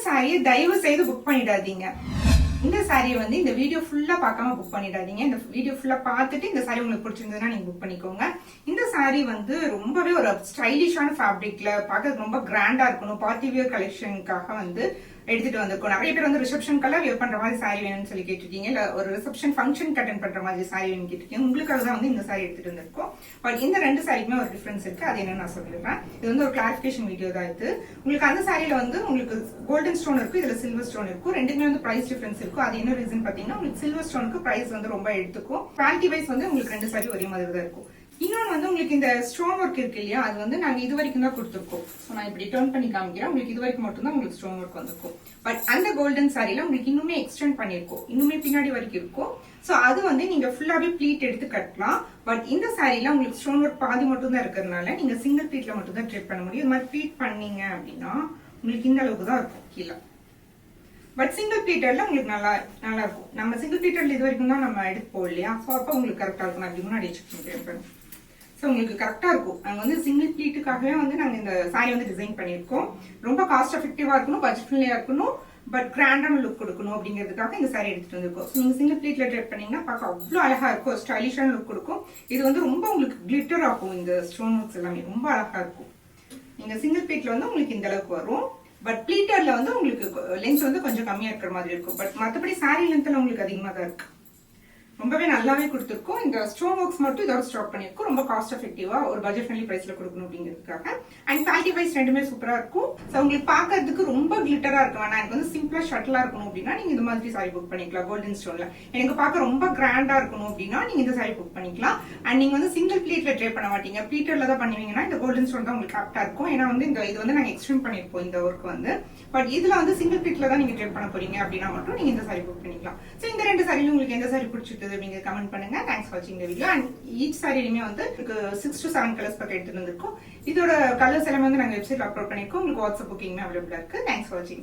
சாரியை தயவு செய்து புக் பண்ணிடாதீங்க. இந்த சாரியை வந்து இந்த வீடியோ ஃபுல்லா பார்க்காம புக் பண்ணிடாதீங்க. இந்த வீடியோ ஃபுல்லா பார்த்துட்டு இந்த சாரி உங்களுக்கு பிடிச்சிருந்ததுன்னா நீங்க புக் பண்ணிக்கோங்க. இந்த சாரி வந்து ரொம்பவே ஒரு ஸ்டைலிஷான ஃபேப்ரிக்ல பார்க்க ரொம்ப கிராண்டா இருக்கணும். பார்ட்டி வியர் கலெக்ஷனுக்காக வந்து எடுத்துட்டு வந்திருக்கோம். நிறைய பேர் வந்து ரிசப்ஷனுக்கெல்லாம் வியர் பண்ற மாதிரி சாரி வேணும்னு சொல்லி கேட்டிருக்கீங்க. இல்ல ஒரு ரிசப்ஷன் ஃபங்க்ஷன் அட்டெண்ட் பண்ற மாதிரி சாரி வேணும்னு கேட்டிருக்கீங்க. உங்களுக்காக தான் வந்து இந்த சாரி எடுத்துட்டு வந்திருக்கோம். பட் இந்த ரெண்டு சாரிக்குமே ஒரு டிஃபரன்ஸ் இருக்கு. அது என்னன்னு நான் சொல்லிடுறேன். இது வந்து ஒரு கிளாரிபிகேஷன் வீடியோ தான். இது உங்களுக்கு அந்த சாரியில வந்து உங்களுக்கு கோல்டன் ஸ்டோன் இருக்கும், இதுல சில்வர் ஸ்டோன் இருக்கும். ரெண்டுமே வந்து பிரைஸ் டிஃபரன்ஸ் இருக்கும். அது என்ன ரீசன் பாத்தீங்கன்னா உங்களுக்கு சில்வர் ஸ்டோனுக்கு பிரைஸ் வந்து ரொம்ப எடுத்துக்கும். குவாலிட்டி வைஸ் வந்து உங்களுக்கு ரெண்டு சாரி ஒரே மாதிரி தான் இருக்கும். இன்னொன்று வந்து உங்களுக்கு இந்த ஸ்டோன் ஒர்க் இருக்கு இல்லையா, அது வந்து நாங்க இது வரைக்கும் தான் கொடுத்துருக்கோம். ஸோ நான் இப்படி டர்ன் பண்ணி காமிக்கிறேன். உங்களுக்கு இது வரைக்கும் மட்டும் தான் உங்களுக்கு ஸ்டோன் ஒர்க் வந்திருக்கும். பட் அந்த கோல்டன் சாரியில உங்களுக்கு இன்னுமே எக்ஸ்டெண்ட் பண்ணிருக்கோம், இன்னுமே பின்னாடி வரைக்கும் இருக்கும். ஸோ அது வந்து நீங்க ஃபுல்லாவே ப்ளீட் எடுத்து கட்டலாம். பட் இந்த சாரியில உங்களுக்கு ஸ்டோன் ஒர்க் பாதி மட்டும் தான் இருக்கிறதுனால நீங்க சிங்கிள் ப்ளீட்ல மட்டும் தான் ட்ரெட் பண்ண முடியும். இது மாதிரி ப்ளீட் பண்ணீங்க அப்படின்னா உங்களுக்கு இந்த அளவுக்கு தான் இருக்கும் கீழே. பட் சிங்கிள் ப்ளீட்டர்ல உங்களுக்கு நல்லா இருக்கும். நம்ம சிங்கிள் ப்ளீட்டர்ல இது வரைக்கும் தான் நம்ம எடுப்போம் இல்லையா, ஸோ அப்போ உங்களுக்கு கரெக்டா இருக்கும். அப்படி முன்னாடி செக் பண்ணிக்கிறேன். ஸோ உங்களுக்கு கரெக்டா இருக்கும். நாங்கள் வந்து சிங்கிள் ப்ளீட்டுக்காகவே வந்து நாங்கள் இந்த சாரி வந்து டிசைன் பண்ணியிருக்கோம். ரொம்ப காஸ்ட் எஃபெக்டிவா இருக்கணும், பட்ஜெட் ஃப்ரெண்ட்லியா இருக்கணும், பட் கிராண்டான லுக் கொடுக்கணும் அப்படிங்கிறதுக்காக இந்த சாரி எடுத்துட்டு வந்திருக்கோம். ஸோ நீங்க சிங்கிள் ப்ளீட்ல ட்ரெட் பண்ணீங்கன்னா பார்க்க அவ்வளோ அழகா இருக்கும், ஸ்டைலிஷான லுக் கொடுக்கும். இது வந்து ரொம்ப உங்களுக்கு கிளிட்டர் ஆகும். இந்த ஸ்டோன் ஒர்க்ஸ் எல்லாமே ரொம்ப அழகா இருக்கும். நீங்க சிங்கிள் ப்ளீட்ல வந்து உங்களுக்கு இந்த அளவுக்கு வரும். பட் ப்ளீட்டர்ல வந்து உங்களுக்கு லென்த் வந்து கொஞ்சம் கம்மியா இருக்கிற மாதிரி இருக்கும். பட் மற்றபடி சாரி லென்த்ல உங்களுக்கு அதிகமாக தான் இருக்கு. ரொம்பவே நல்லாவே கொடுத்துருக்கோம். இந்த ஸ்டோன் ஒர்க்ஸ் மட்டும் இதோட ஸ்டாக் பண்ணிருக்கோம். ரொம்ப காஸ்ட் எஃபெக்டிவா ஒரு பட்ஜெட் ஃப்ரெண்ட்லி பிரைஸ்ல கொடுக்கணும் அப்படிங்கிறதுக்காக. அண்ட் குவாலிட்டி வைஸ் ரெண்டுமே சூப்பரா இருக்கும். ஸோ உங்களுக்கு பாக்கிறதுக்கு ரொம்ப கிளிட்டரா இருக்க வேணாம், எனக்கு வந்து சிம்பிளா ஷட்டிலா இருக்கணும் அப்படின்னா நீங்க இந்த மாதிரி சாரி புக் பண்ணிக்கலாம். கோல்டன் ஸ்டோன்ல எனக்கு பார்க்க ரொம்ப கிராண்டா இருக்கணும் அப்படின்னா நீங்க இந்த சாரி புக் பண்ணிக்கலாம். அண்ட் நீங்க வந்து சிங்கிள் ப்ளீட்ல ட்ரை பண்ண மாட்டீங்க, ப்ளீட்டர்ல தான் பண்ணுவீங்கன்னா இந்த கோல்டன் ஸ்டோன் தான் உங்களுக்கு கரெக்டா இருக்கும். ஏன்னா வந்து இது வந்து நாங்க எக்ஸ்டெண்ட் பண்ணிருப்போம் இந்த ஒர்க் வந்து. பட் இதுல வந்து சிங்கிள் ப்ளீட்ல தான் நீங்க ட்ரை பண்ண போறீங்க அப்படின்னா மட்டும் நீங்க இந்த சாரி புக் பண்ணிக்கலாம். ஸோ இந்த ரெண்டு சாரியிலும் உங்களுக்கு எந்த சாரி பிடிச்சிருக்கு அப்படிங்க கமெண்ட் பண்ணுங்க. தேங்க்ஸ் ஃபார் வாட்சிங் தி வீடியோ. அண்ட் ஈச் சாரியுமே வந்து 6 to 7 கலர்ஸ் பக்கம் எடுத்துட்டு வந்திருக்கோம். இதோட கலர்ஸ் எல்லாமே வந்து நாங்க வெப்சைட்ல அப்லோட் பண்ணிருக்கோம். உங்களுக்கு வாட்ஸ்அப் புக்கிங் அவைலபிளா இருக்கு. தேங்க்ஸ் ஃபார் வாட்சிங்.